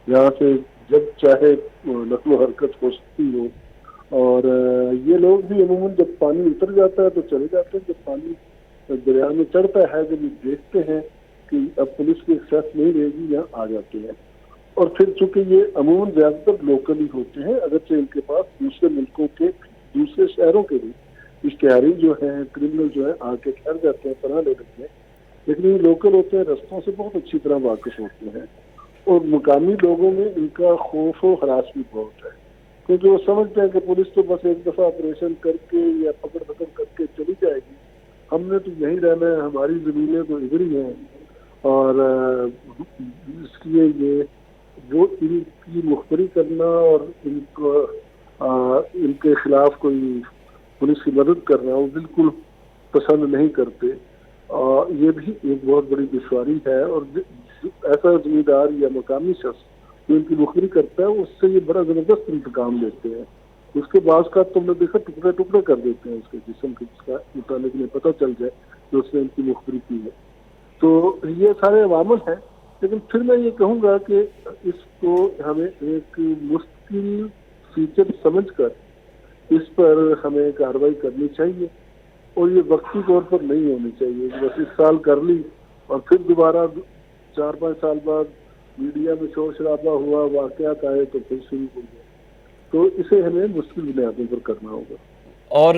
یہاں سے جب چاہے نقل و حرکت ہو سکتی ہو. اور یہ لوگ بھی عموماً جب پانی اتر جاتا ہے تو چلے جاتے ہیں، جب پانی دریا میں چڑھتا ہے جب یہ دیکھتے ہیں کہ اب پولیس کی ایکسیس نہیں رہے گی، یہاں آ جاتے ہیں. اور پھر چونکہ یہ عموماً زیادہ تر لوکل ہی ہوتے ہیں، اگرچہ ان کے پاس دوسرے ملکوں کے دوسرے شہروں کے بھی اشتہاری جو ہیں، کرمنل جو ہیں آ کے ٹھہر جاتے ہیں، پناہ لے لیتے ہیں، لیکن یہ لوکل ہوتے ہیں، رستوں سے بہت اچھی طرح واقف ہوتے ہیں. اور مقامی لوگوں میں ان کا خوف و ہراس بھی بہت ہے، کیونکہ وہ سمجھتے ہیں کہ پولیس تو بس ایک دفعہ آپریشن کر کے یا پکڑ کر کے چلی جائے گی، ہم نے تو یہیں رہنا ہے، ہماری زمینیں تو ادھر ہی ہیں. اور اس لیے یہ جو ان کی مخبری کرنا اور ان کو ان کے خلاف کوئی پولیس کی مدد کرنا وہ بالکل پسند نہیں کرتے. یہ بھی ایک بہت بڑی دشواری ہے. اور ایسا ذمہ یا مقامی شخص جو ان کی مخبری کرتا ہے اس سے یہ بڑا زبردست انتقام لیتے ہیں. اس کے بعض کا تم نے دیکھا ٹکڑے ٹکڑے کر دیتے ہیں اس کے جسم کے، جس کا متعلق میں پتہ چل جائے کہ اس نے ان کی مخبری کی ہے. تو یہ سارے عوامل ہیں. لیکن پھر میں یہ کہوں گا کہ اس کو ہمیں ایک مستقل فیچر سمجھ کر اس پر ہمیں کارروائی کرنی چاہیے، اور یہ وقتی طور پر نہیں ہونی چاہیے کہ بس اس سال کر لی اور پھر دوبارہ 4-5 سال بعد میڈیا میں شور شرابہ ہوا، واقعات آئے تو پھر شروع ہو گیا. تو اسے ہمیں مشکل بنیادوں پر کرنا ہوگا. اور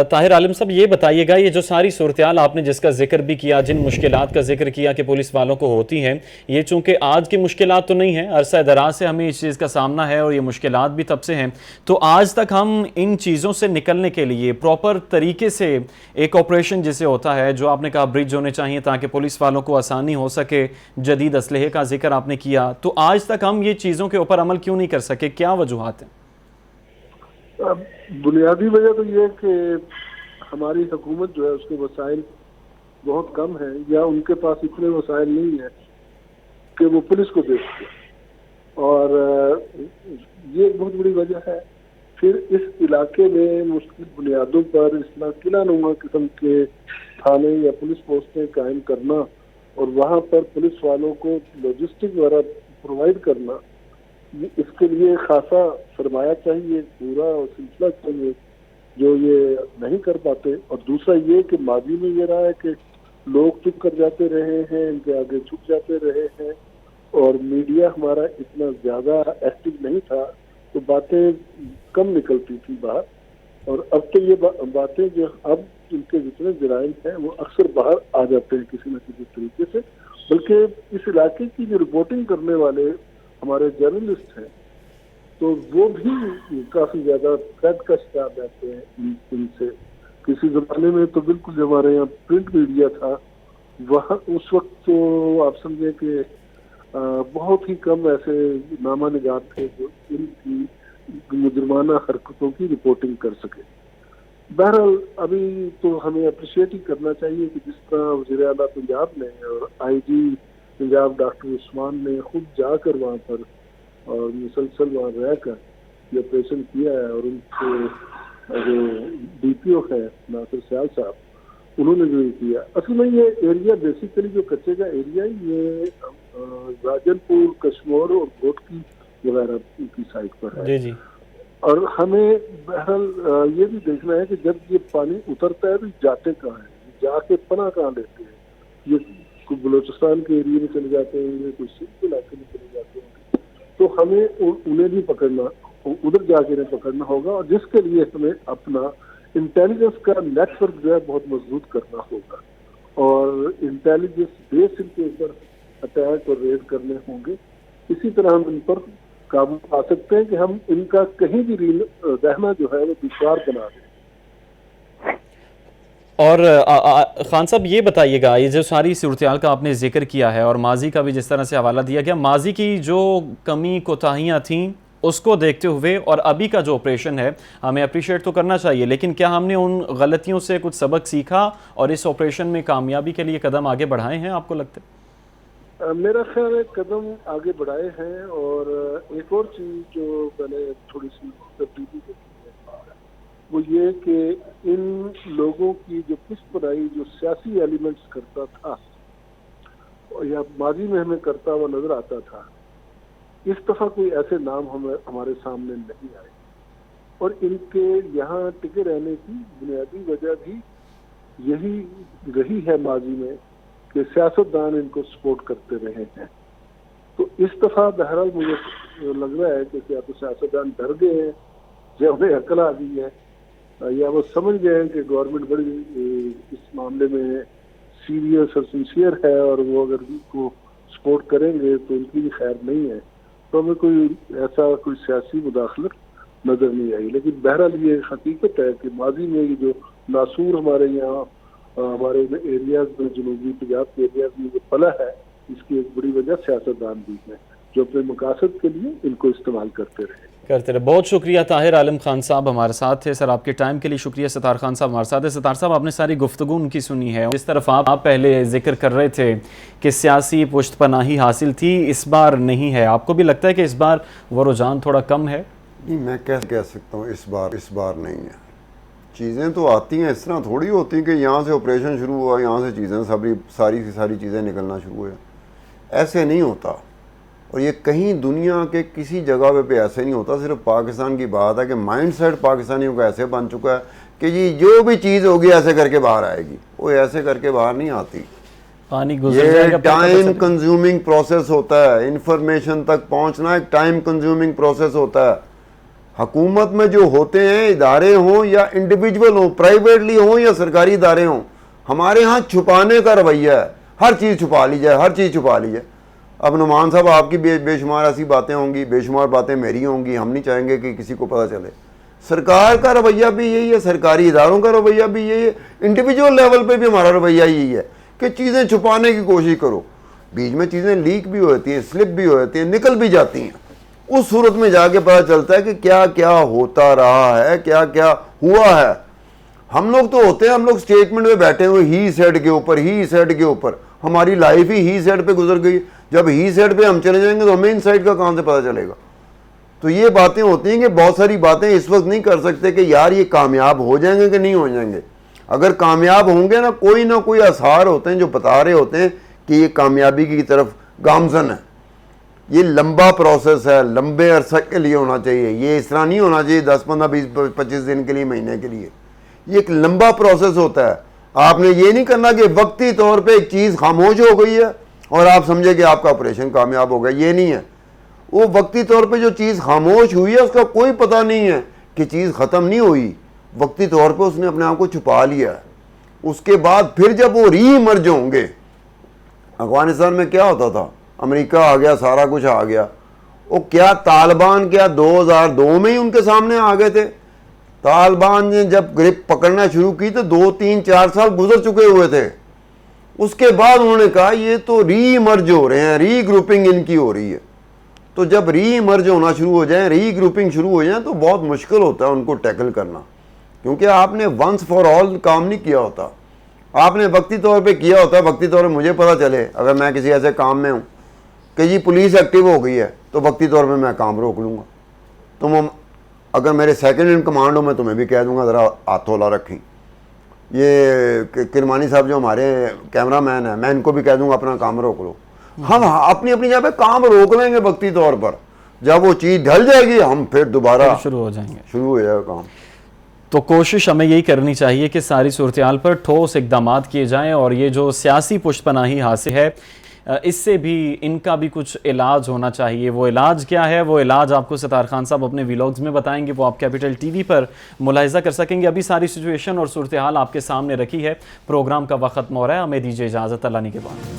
طاہر عالم صاحب یہ بتائیے گا، یہ جو ساری صورتحال آپ نے جس کا ذکر بھی کیا، جن مشکلات کا ذکر کیا کہ پولیس والوں کو ہوتی ہیں، یہ چونکہ آج کی مشکلات تو نہیں ہیں، عرصہ دراز سے ہمیں اس چیز کا سامنا ہے اور یہ مشکلات بھی تب سے ہیں. تو آج تک ہم ان چیزوں سے نکلنے کے لیے پراپر طریقے سے ایک آپریشن جسے ہوتا ہے، جو آپ نے کہا برج ہونے چاہیے تاکہ پولیس والوں کو آسانی ہو سکے، جدید اسلحے کا ذکر آپ نے کیا، تو آج تک ہم یہ چیزوں کے اوپر عمل کیوں نہیں کر سکے؟ کیا وجوہات ہیں؟ بنیادی وجہ تو یہ کہ ہماری حکومت جو ہے اس کے وسائل بہت کم ہیں، یا ان کے پاس اتنے وسائل نہیں ہیں کہ وہ پولیس کو دے سکے، اور یہ ایک بہت بڑی وجہ ہے. پھر اس علاقے میں مشکل بنیادوں پر اس طرح قلعہ نما قسم کے تھانے یا پولیس پوسٹیں قائم کرنا اور وہاں پر پولیس والوں کو لاجسٹک وغیرہ پرووائڈ کرنا، اس کے لیے خاصا سرمایہ چاہیے، پورا سلسلہ چاہیے جو یہ نہیں کر پاتے. اور دوسرا یہ کہ ماضی میں یہ رہا ہے کہ لوگ چپ کر جاتے رہے ہیں، ان کے آگے جھک جاتے رہے ہیں، اور میڈیا ہمارا اتنا زیادہ ایکٹیو نہیں تھا تو باتیں کم نکلتی تھی باہر. اور اب تو یہ باتیں جو اب ان کے جتنے جرائم ہیں وہ اکثر باہر آ جاتے ہیں کسی نہ کسی طریقے سے. بلکہ اس علاقے کی جو رپورٹنگ کرنے والے ہمارے جرنلسٹ ہیں تو وہ بھی کافی زیادہ قید کا شکار رہتے ہیں ان سے. کسی زمانے میں تو بالکل جو ہمارے یہاں پرنٹ میڈیا تھا وہاں اس وقت تو آپ سمجھیں کہ بہت ہی کم ایسے نامہ نگار تھے جو ان کی مجرمانہ حرکتوں کی رپورٹنگ کر سکے. بہرحال ابھی تو ہمیں اپریشیٹ ہی کرنا چاہیے کہ جس طرح وزیر اعلیٰ پنجاب نے اور آئی جی پنجاب ڈاکٹر عثمان نے خود جا کر وہاں پر اور مسلسل وہاں رہ کر یہ آپریشن کیا ہے، اور ان کے جو ڈی پی او ہے ناصر سیال صاحب انہوں نے جو یہ کیا. اصل میں یہ ایریا بیسیکلی جو کچے کا ایریا یہ راجن پور، کشمور اور گھوٹکی وغیرہ کی سائٹ پر ہے. جی جی. اور ہمیں بہرحال یہ بھی دیکھنا ہے کہ جب یہ پانی اترتا ہے تو جاتے کہاں ہیں، جا کے پناہ کہاں لیتے ہیں. یہ کوئی بلوچستان کے ایریے میں چلے جاتے ہیں، یہ کوئی سندھ کے علاقے میں چلے جاتے ہیں. تو ہمیں انہیں بھی پکڑنا، ادھر جا کے انہیں پکڑنا ہوگا، اور جس کے لیے ہمیں اپنا انٹیلیجنس کا نیٹ ورک جو ہے بہت مضبوط کرنا ہوگا، اور انٹیلیجنس بیس ان کے اوپر اٹیک اور ریڈ کرنے ہوں گے. اسی طرح ہم ان پر قابو پا سکتے ہیں کہ ہم ان کا کہیں بھی رہنا جو ہے وہ دشوار بنا دیں. اور خان صاحب یہ بتائیے گا، یہ جو ساری صورتحال کا آپ نے ذکر کیا ہے اور ماضی کا بھی جس طرح سے حوالہ دیا گیا، ماضی کی جو کمی کوتاہیاں تھیں اس کو دیکھتے ہوئے اور ابھی کا جو آپریشن ہے ہمیں اپریشیٹ تو کرنا چاہیے، لیکن کیا ہم نے ان غلطیوں سے کچھ سبق سیکھا اور اس آپریشن میں کامیابی کے لیے قدم آگے بڑھائے ہیں آپ کو لگتا ہے؟ میرا خیال ہے قدم آگے بڑھائے ہیں. اور ایک اور چیز جو میں نے تھوڑی سی تبدیلی دیکھی ہے وہ یہ کہ ان لوگوں کی جو پشت پناہی جو سیاسی ایلیمنٹس کرتا تھا یا ماضی میں ہمیں کرتا ہوا نظر آتا تھا، اس دفعہ کوئی ایسے نام ہمارے سامنے نہیں آئے. اور ان کے یہاں ٹکے رہنے کی بنیادی وجہ بھی یہی رہی ہے ماضی میں کہ سیاستدان ان کو سپورٹ کرتے رہے ہیں. تو اس دفعہ بہرحال مجھے لگ رہا ہے کہ یا تو سیاستدان ڈر گئے ہیں یا انہیں عقل آ گئی ہے یا وہ سمجھ گئے ہیں کہ گورنمنٹ بڑی اس معاملے میں سیریس اور سنسیئر ہے اور وہ اگر ان کو سپورٹ کریں گے تو ان کی بھی خیر نہیں ہے. تو ہمیں کوئی ایسا کوئی سیاسی مداخلت نظر نہیں آئی. لیکن بہرحال یہ حقیقت ہے کہ ماضی میں یہ جو ناسور ہمارے یہاں ہمارے ایریاز میں جنوبی پنجاب کے ایریاز میں جو پلا ہے، اس کی ایک بڑی وجہ سیاستدان بھی ہے جو اپنے مقاصد کے لیے ان کو استعمال کرتے رہے. بہت شکریہ طاہر عالم خان صاحب ہمارے ساتھ تھے. سر آپ کے ٹائم کے لیے شکریہ. ستار خان صاحب ہمارے ساتھ ہیں. ستار صاحب آپ نے ساری گفتگو ان کی سنی ہے. اس طرف آپ پہلے ذکر کر رہے تھے کہ سیاسی پشت پناہی حاصل تھی، اس بار نہیں ہے. آپ کو بھی لگتا ہے کہ اس بار وہ رجحان تھوڑا کم ہے؟ نہیں، میں کہہ سکتا ہوں اس بار نہیں ہے. چیزیں تو آتی ہیں، اس طرح تھوڑی ہوتی ہیں کہ یہاں سے آپریشن شروع ہوا، یہاں سے چیزیں ساری چیزیں نکلنا شروع ہوئے. ایسے نہیں ہوتا. اور یہ کہیں دنیا کے کسی جگہ پہ ایسے نہیں ہوتا. صرف پاکستان کی بات ہے کہ مائنڈ سیٹ پاکستانیوں کا ایسے بن چکا ہے کہ جی جو بھی چیز ہوگی ایسے کر کے باہر آئے گی. وہ ایسے کر کے باہر نہیں آتی. یہ ٹائم کنزیومنگ پروسیس ہوتا ہے. انفارمیشن تک پہنچنا ایک ٹائم کنزیومنگ پروسیس ہوتا ہے. حکومت میں جو ہوتے ہیں ادارے ہوں یا انڈیویجول ہوں، پرائیویٹلی ہوں یا سرکاری ادارے ہوں، ہمارے ہاں چھپانے کا رویہ ہے. ہر چیز چھپا لی جائے. اب نعمان صاحب آپ کی بے شمار ایسی باتیں ہوں گی، بے شمار باتیں میری ہوں گی. ہم نہیں چاہیں گے کہ کسی کو پتہ چلے. سرکار کا رویہ بھی یہی ہے، سرکاری اداروں کا رویہ بھی یہی ہے، انڈیویجول لیول پہ بھی ہمارا رویہ یہی ہے کہ چیزیں چھپانے کی کوشش کرو. بیچ میں چیزیں لیک بھی ہوتی ہیں، سلپ بھی ہوتی ہیں، نکل بھی جاتی ہیں. اس صورت میں جا کے پتہ چلتا ہے کہ کیا کیا ہوتا رہا ہے، کیا کیا ہوا ہے. ہم لوگ تو ہوتے ہیں، ہم لوگ اسٹیٹمنٹ میں بیٹھے ہوئے ہی سیٹ کے اوپر ہماری لائف ہی سیٹ پہ گزر گئی. جب ہی سیٹ پہ ہم چلے جائیں گے تو ہمیں ان سائڈ کا کہاں سے پتہ چلے گا. تو یہ باتیں ہوتی ہیں کہ بہت ساری باتیں اس وقت نہیں کر سکتے کہ یار یہ کامیاب ہو جائیں گے کہ نہیں ہو جائیں گے. اگر کامیاب ہوں گے نا کوئی آثار ہوتے ہیں جو بتا رہے ہوتے ہیں کہ یہ کامیابی کی طرف گامزن ہے. یہ لمبا پروسیس ہے, لمبے عرصے کے لیے ہونا چاہیے. یہ اس طرح نہیں ہونا چاہیے 10 15 20 25 دن کے لیے, مہینے کے لیے. یہ ایک لمبا پروسیس ہوتا ہے. آپ نے یہ نہیں کرنا کہ وقتی طور پہ ایک چیز خاموش ہو گئی ہے اور آپ سمجھے کہ آپ کا آپریشن کامیاب ہو گیا. یہ نہیں ہے. وہ وقتی طور پہ جو چیز خاموش ہوئی ہے اس کا کوئی پتہ نہیں ہے کہ چیز ختم نہیں ہوئی. وقتی طور پہ اس نے اپنے آپ کو چھپا لیا ہے. اس کے بعد پھر جب وہ ری ایمرج ہوں گے, افغانستان میں کیا ہوتا تھا, امریکہ آ گیا, سارا کچھ آ گیا. وہ کیا طالبان کیا 2002 میں ہی ان کے سامنے آ گئے تھے؟ طالبان نے جب گرپ پکڑنا شروع کی تو 2 3 4 سال گزر چکے ہوئے تھے. اس کے بعد انہوں نے کہا یہ تو ری ایمرج ہو رہے ہیں, ری گروپنگ ان کی ہو رہی ہے. تو جب ری ایمرج ہونا شروع ہو جائیں, ری گروپنگ شروع ہو جائیں, تو بہت مشکل ہوتا ہے ان کو ٹیکل کرنا, کیونکہ آپ نے ونس فار آل کام نہیں کیا ہوتا. آپ نے وقتی طور پہ کیا ہوتا ہے. وقتی طور پہ مجھے پتہ چلے اگر میں کسی ایسے کام میں ہوں کہ جی پولیس ایکٹیو ہو گئی ہے, تو وقتی طور پہ میں کام روک لوں گا. تم اگر میرے سیکنڈ ان کمانڈ ہو, میں تمہیں بھی کہہ دوں گا ذرا ہاتھ تھولا رکھیں. یہ کرمانی صاحب جو ہمارے کیمرہ مین ہیں, میں ان کو بھی کہہ دوں گا اپنا کام روک لو. ہم اپنی اپنی جگہ پہ کام روک لیں گے وقتی طور پر. جب وہ چیز ڈھل جائے گی ہم پھر دوبارہ شروع ہو جائیں گے, شروع ہو جائے گا کام. تو کوشش ہمیں یہی کرنی چاہیے کہ ساری صورتحال پر ٹھوس اقدامات کیے جائیں, اور یہ جو سیاسی پشت پناہی حاصل ہے اس سے بھی ان کا بھی کچھ علاج ہونا چاہیے. وہ علاج کیا ہے, وہ علاج آپ کو ستار خان صاحب اپنے ویلاگز میں بتائیں گے, وہ آپ کیپٹل ٹی وی پر ملاحظہ کر سکیں گے. ابھی ساری سچویشن اور صورتحال آپ کے سامنے رکھی ہے. پروگرام کا وقت ختم ہو رہا ہے, ہمیں دیجیے اجازت. اللہ نے کے بعد.